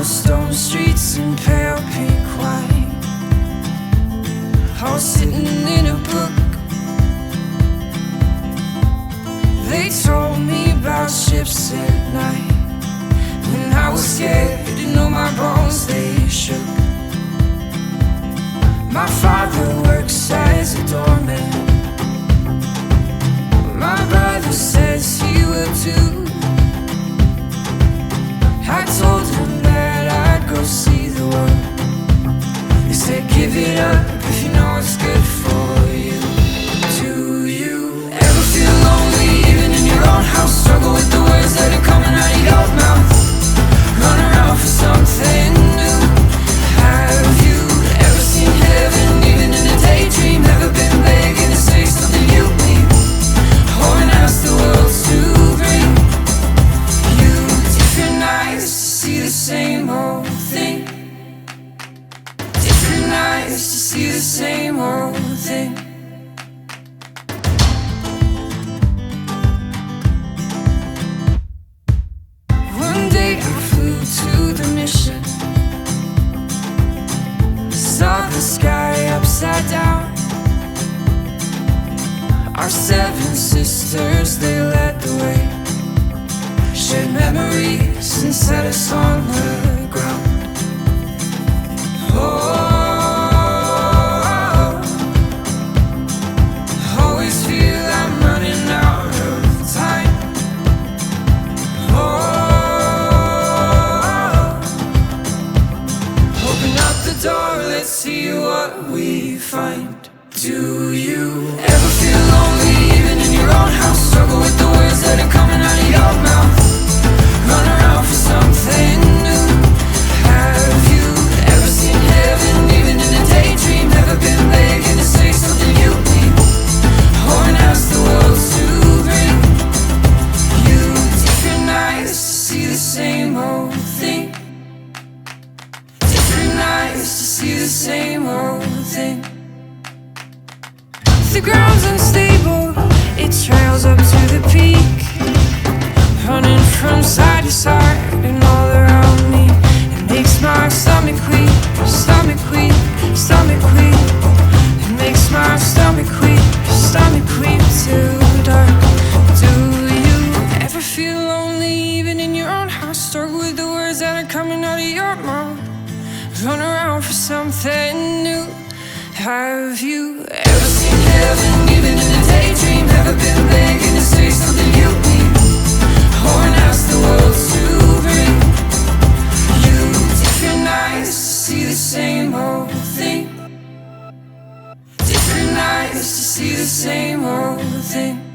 cobblestone streets and pale pink wine, all sitting in a book. They told me about ships at night. When I was scared to know my bones, they shook. My father works as a doorman. My brother says he will too. I told him that I'd go see the world. He said, give it up if you know it's good for you. Do you ever feel lonely, even in your own house? Struggle with the words that are coming out of your mouth? Run around for something new. Have you ever seen heaven, even in a daydream? Ever been begging to say something you mean, or ask the world to bring you different eyes to see the same old thing? Different eyes to see the same old thing. One day I flew to the mission, saw the sky upside down. Our 7 sisters, they led the way, shared memories and set us on the ground. Oh, always feel I'm running out of time. Open up the door, let's see what we find. Do you ever feel lonely, even in your own house? Struggle with the words that are coming out of your mouth? Run around for something new. Have you ever seen heaven, even in a daydream? Ever been begging to say something you mean, or ask the world to bring you different eyes to see the same old thing? Different eyes to see the same old thing. The ground's unstable, it trails up to the peak, running from side to side and all around me. It makes my stomach weak, stomach weak, stomach weak. It makes my stomach weak, stomach weak too dark. Do you ever feel lonely, even in your own house? Struggle with the words that are coming out of your mouth? Run around for something new. Have you ever seen heaven, even in a daydream? Ever been begging to say something you mean, or ask the world to bring you different eyes to see the same old thing? Different eyes to see the same old thing.